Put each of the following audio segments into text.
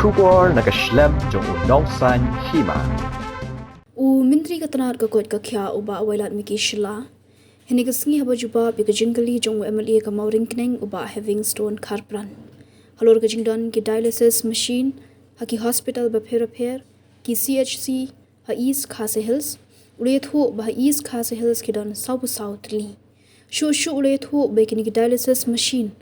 Shubor nakaslem jong unongsan Hima. Mintri ka tanar ka kot ka kya uba awailat miki shila. Hini kasngi haba juba bi ka jingali jong MLA ka mauring kneng uba having stone karpran. Halor ka jingdan ki dialysis machine, haki hospital ba repair, ki CHC, ha East Khase Hills, ulet ho ba East Khase Hills ki don South South li. Shu ulet ho ba ki dialysis machine,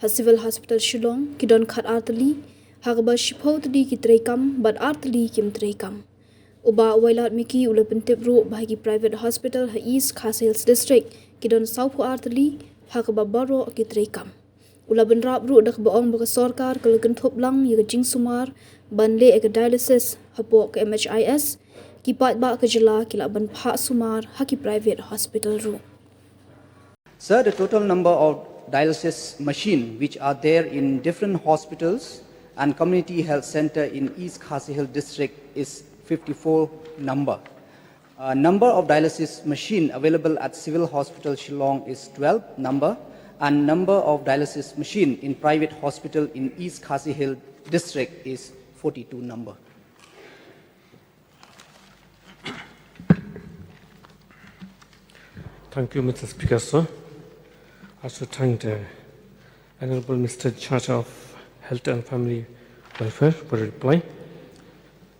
ha civil hospital Shillong ki don khat artli, ha ba shipot li ki trekam bad artli kim trekam. Uba wailat miki ula pentip ro bahagi private hospital ha East Khase Hills district ki don South artli ha ba baro ki trekam. Ula benrap ro dak baong baka sorkar kala Kynthup lang ya jing Sumar banle ek dialysis Hapoh ke Mhis ki Paidbah ke jela ki la ban pha Sumar ha ki private hospital ro. Sir, the total number of dialysis machines which are there in different hospitals and community health center in East Khase Hills district is 54 number. Number of dialysis machine available at civil hospital Shillong is 12 number, and number of dialysis machine in private hospital in East Khase Hills district is 42 number. Thank you, Mr. Speaker, sir. I also thank the Honorable Mr. Charge of Health and Family Welfare for the reply.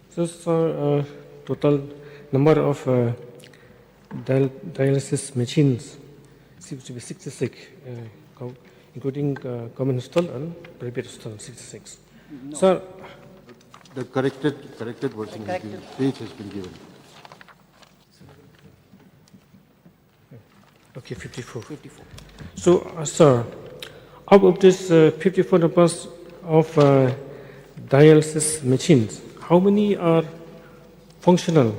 So, sir, total number of dialysis machines seems to be 66, including government hospital and private hospital, 66. No. Sir, the corrected version page has been given. okay, 54. 54. So, sir, out of this 54 numbers of dialysis machines, how many are functional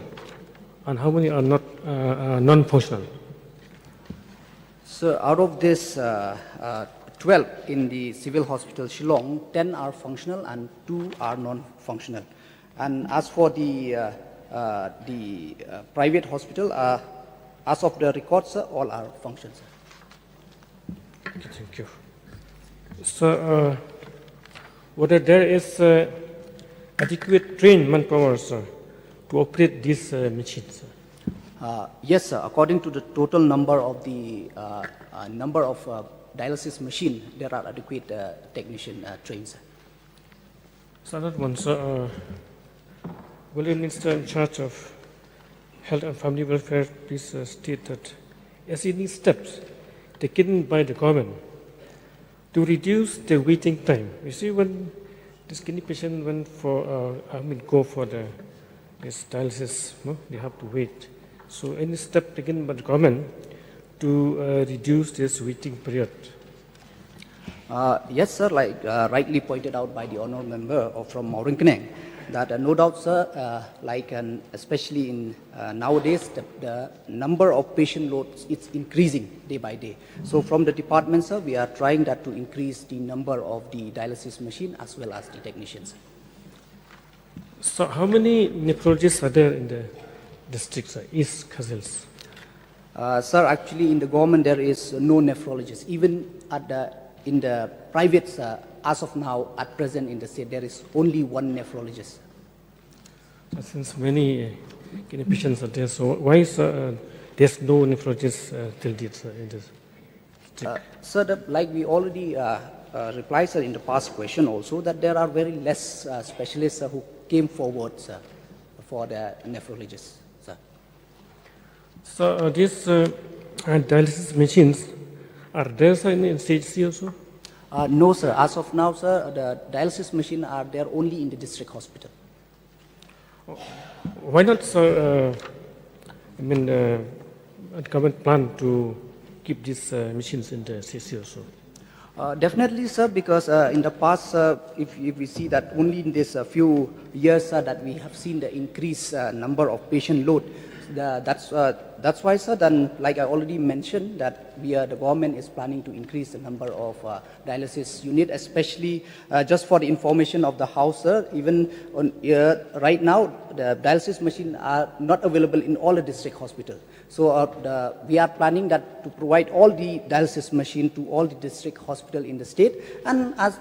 and how many are not non-functional? So out of this 12 in the civil hospital Shillong, 10 are functional and 2 are non-functional. And as for the private hospital, as of the records, all are functional. Okay, thank you. So, whether there is adequate trained manpower, sir, to operate these machines? Yes, sir. According to the total number of the number of dialysis machine, there are adequate technician trained. Sir. So that one, sir, will the Minister in charge of Health and Family Welfare please state that as any steps taken by the government to reduce the waiting time? You see, when this kidney patient went for, go for this dialysis, no, they have to wait. So any step taken by the government to reduce this waiting period? Yes, sir, like rightly pointed out by the honourable member from Mauringkeneng, that no doubt, sir, especially in nowadays, the number of patient loads is increasing day by day. So from the department, sir, we are trying that to increase the number of the dialysis machine as well as the technicians. So how many nephrologists are there in the district, East Khase Hills? Sir, actually in the government there is no nephrologist. Even in the private, as of now, at present in the state, there is only one nephrologist. So since many kidney patients are there, so why is there's no nephrologist till date in this district? Sir, like we already replied, sir, in the past question also, that there are very less specialists who came forward, sir, for the nephrologists, sir. So these dialysis machines, are there, sir, in CHC also? No, sir. As of now, sir, the dialysis machine are there only in the district hospital. Why not, sir, the government plan to keep these machines in the CHC also? Definitely, sir, because in the past, if we see that only in this few years that we have seen the increased number of patient load, That's why, sir, then, like I already mentioned, that the government is planning to increase the number of dialysis unit, especially just for the information of the House, sir. Even right now, the dialysis machines are not available in all the district hospitals. So we are planning that to provide all the dialysis machine to all the district hospital in the state, and as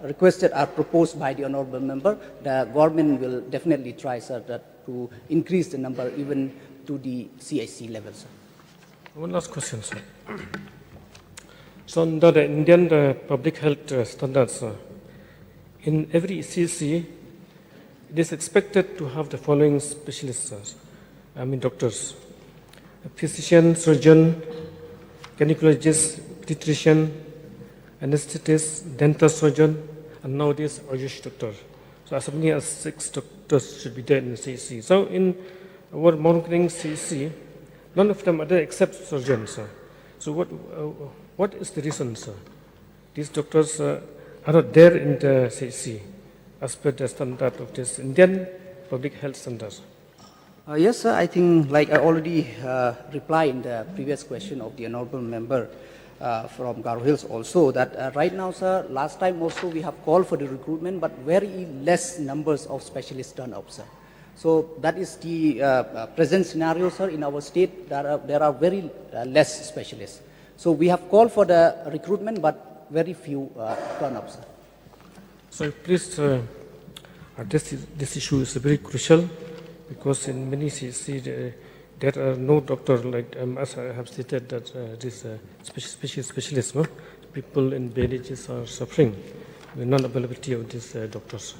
requested or proposed by the honorable member, the government will definitely try, sir, to increase the number even to the CIC level, sir. One last question, sir. So under the Indian public health standards, in every CC, it is expected to have the following specialists, doctors: a physician, surgeon, gynecologist, pediatrician, anesthetist, dental surgeon, and nowadays Ayush doctor. So as many as 6 doctors should be there in the CC. So in our monitoring CC, none of them are there except surgeons. So what is the reason, sir? These doctors are not there in the CC as per the standard of this Indian public health standards. Yes, sir. I think, like I already replied in the previous question of the honorable member from Garo Hills also, that right now, sir, last time also we have called for the recruitment, but very less numbers of specialists turn up, sir. So that is the present scenario, sir. In our state, there are very less specialists. So we have called for the recruitment, but very few turn up, sir. So please, this issue is very crucial, because in many CC there are no doctor, like as I have stated, that this specialists, people in villages are suffering with non-availability of these doctors.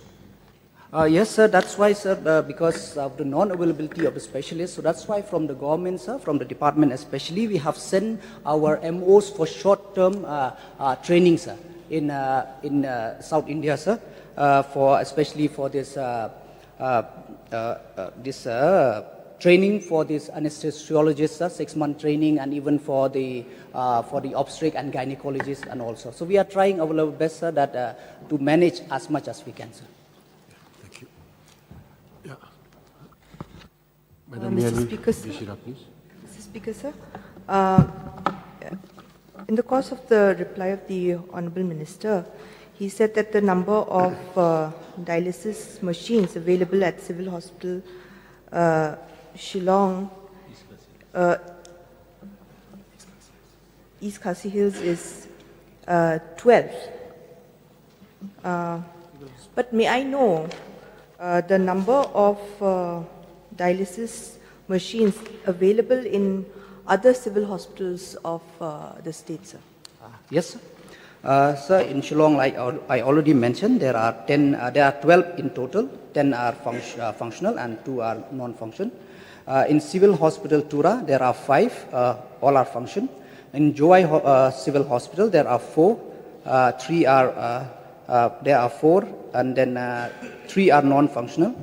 Yes, sir, that's why, sir, because of the non-availability of the specialists, so that's why from the government, sir, from the department especially, we have sent our MOs for short-term training, sir, in South India, sir, especially for this training for this anesthesiologists, 6-month training, and even for the obstetric and gynecologist and also. So we are trying our level best, sir, that to manage as much as we can, sir. Thank you. Yeah. Madam, Mr. Speaker, sir. Please. Mr. Speaker, sir, in the course of the reply of the Honourable Minister, he said that the number of dialysis machines available at Civil Hospital Shillong, East Khasi Hills is 12. But may I know the number of dialysis machines available in other civil hospitals of the state, sir? Yes, sir. Sir, in Shillong, like I already mentioned, there are 12 in total. 10 are functional and 2 are non-function. In Civil Hospital Tura, there are 5, all are function. In Joai Civil Hospital, there are 4, 3 are there are 4, and then 3 are non-functional.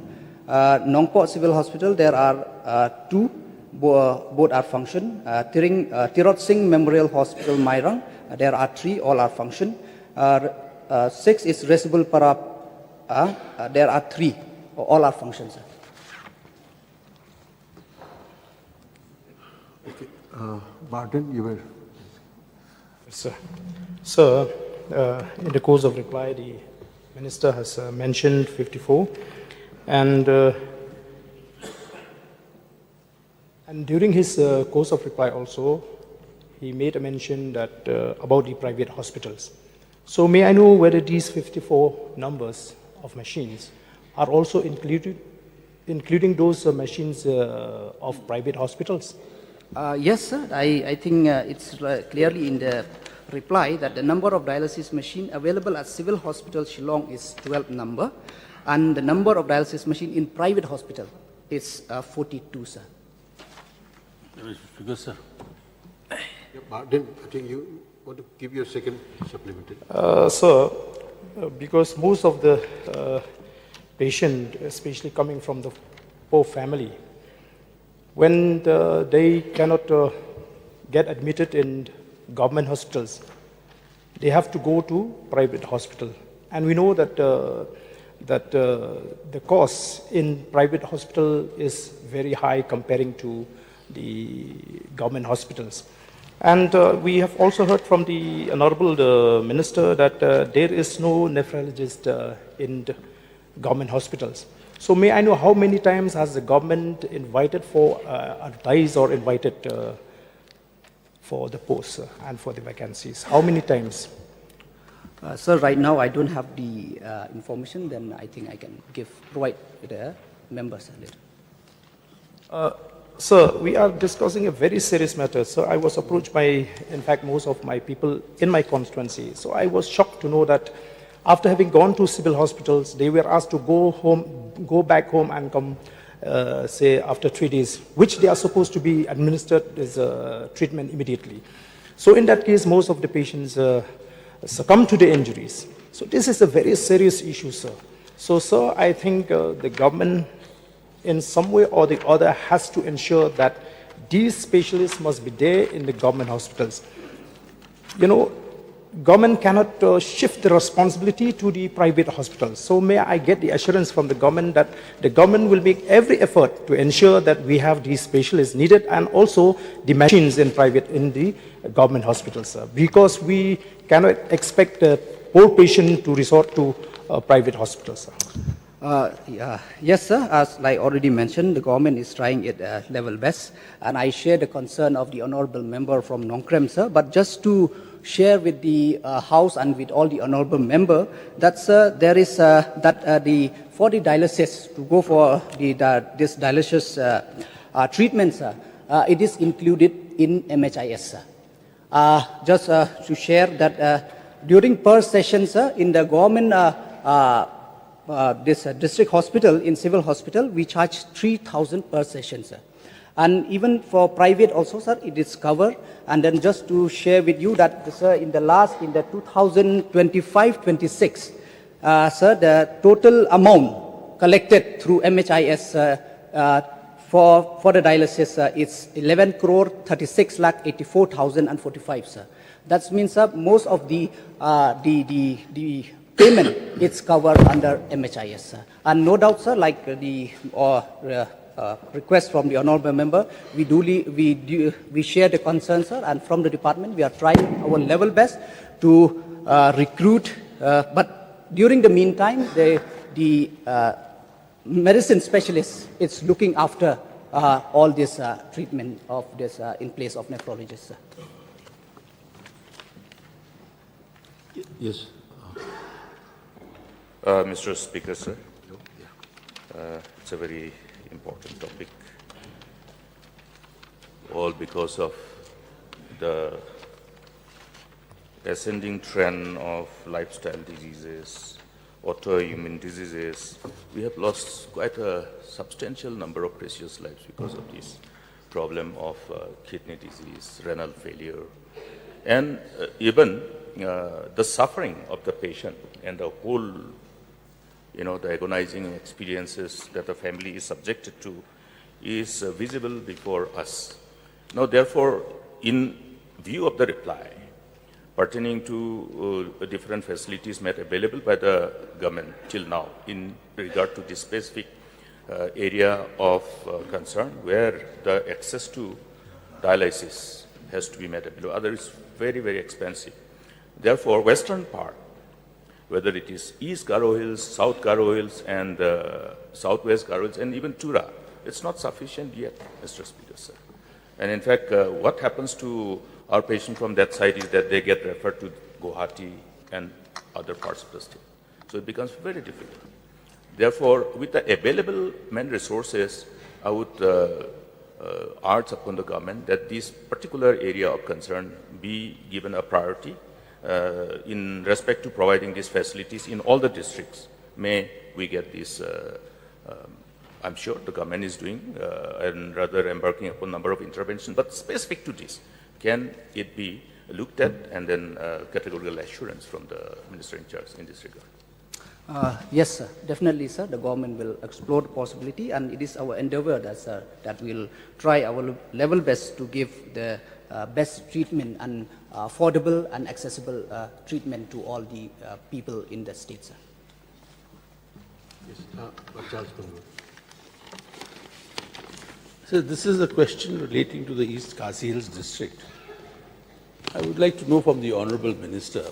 Nongpot Civil Hospital, there are 2, both are function. Tirot Singh Memorial Hospital, Mairang, there are 3, all are function. 6 is Resibul Para, there are 3, all are functions. Okay. Barton, you were. Sir, sir, in the course of reply, the Minister has mentioned 54, and during his course of reply also, he made a mention that about the private hospitals. So may I know whether these 54 numbers of machines are also including those machines of private hospitals? Yes, sir. I think it's clearly in the reply that the number of dialysis machine available at Civil Hospital Shillong is 12 number, and the number of dialysis machine in private hospital is 42, sir. Speaker, sir. Yeah, Barton, I think you want to give your second supplementary. Sir, because most of the patient, especially coming from the poor family, when they cannot get admitted in government hospitals, they have to go to private hospital. And we know that that the cost in private hospital is very high comparing to the government hospitals. And we have also heard from the Honorable Minister that there is no nephrologist in the government hospitals. So may I know how many times has the government invited for, advised or invited for the posts and for the vacancies? How many times? Sir, right now I don't have the information, then I think I can provide the members later. Sir, we are discussing a very serious matter. So I was approached by, in fact, most of my people in my constituency. So I was shocked to know that after having gone to civil hospitals, they were asked to go back home and come, say, after 3 days, which they are supposed to be administered as treatment immediately. So in that case, most of the patients succumb to the injuries. So this is a very serious issue, sir. So, sir, I think the government, in some way or the other, has to ensure that these specialists must be there in the government hospitals. You know, government cannot shift the responsibility to the private hospitals. So may I get the assurance from the government that the government will make every effort to ensure that we have these specialists needed and also the machines in the government hospitals, sir. Because we cannot expect a poor patient to resort to private hospitals, sir. Yes, sir. As I already mentioned, the government is trying it level best, and I share the concern of the honourable member from Negrims, sir. But just to share with the House and with all the honourable member that, sir, there is for the dialysis, to go for this dialysis treatment, sir, it is included in MHIS, sir. Just to share that during per session, sir, in the government this district hospital, in civil hospital, we charge 3,000 per session, sir. And even for private also, sir, it is covered. And then just to share with you that, sir, in the 2025-26, sir, the total amount collected through MHIS for the dialysis is 11 crore 36 lakh 84,045, sir. That means, sir, most of the payment it's covered under MHIS, sir. And no doubt, sir, like the request from the honourable member, we share the concerns, sir, and from the department we are trying our level best to recruit. But during the meantime, the medicine specialist is looking after all this treatment of this in place of nephrologists, sir. Yes. Mr. Speaker, sir, it's a very important topic, all because of the ascending trend of lifestyle diseases, autoimmune diseases. We have lost quite a substantial number of precious lives because of this problem of kidney disease, renal failure, and even the suffering of the patient and the whole, the agonizing experiences that the family is subjected to is visible before us. Now, therefore, in view of the reply pertaining to different facilities made available by the government till now in regard to this specific area of concern where the access to dialysis has to be made available, other is very, very expensive. Therefore, western part, whether it is East Garo Hills, South Garo Hills, and Southwest Garo Hills, and even Tura, it's not sufficient yet, Mr. Speaker, sir. And in fact, what happens to our patients from that side is that they get referred to Guwahati and other parts of the state. So it becomes very difficult. Therefore, with the available man resources, I would urge upon the government that this particular area of concern be given a priority in respect to providing these facilities in all the districts. May we get this, I'm sure the government is doing and rather embarking upon a number of interventions, but specific to this, can it be looked at and then categorical assurance from the minister in charge in this regard? Yes, sir. Definitely, sir. The government will explore the possibility, and it is our endeavor that we'll try our level best to give the best treatment and affordable and accessible treatment to all the people in the state, sir. Yes, Charles Pungu. So this is a question relating to the East Khasi Hills district. I would like to know from the Honourable Minister,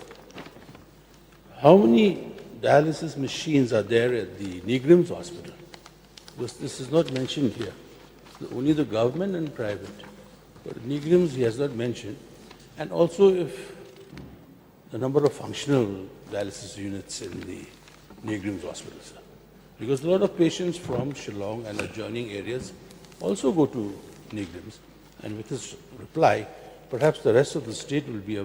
how many dialysis machines are there at the Negrims hospital? Because this is not mentioned here. Only the government and private. But Negrims he has not mentioned. And also if the number of functional dialysis units in the Negrims hospital, sir. Because a lot of patients from Shillong and adjoining areas also go to Negrims. And with his reply, perhaps the rest of the state will be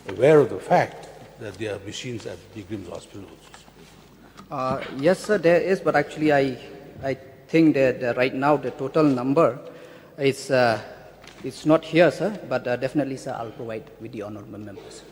aware of the fact that there are machines at Negrims hospital also. Yes, sir, there is, but actually I think that right now the total number is it's not here, sir, but definitely, sir, I'll provide with the honorable members.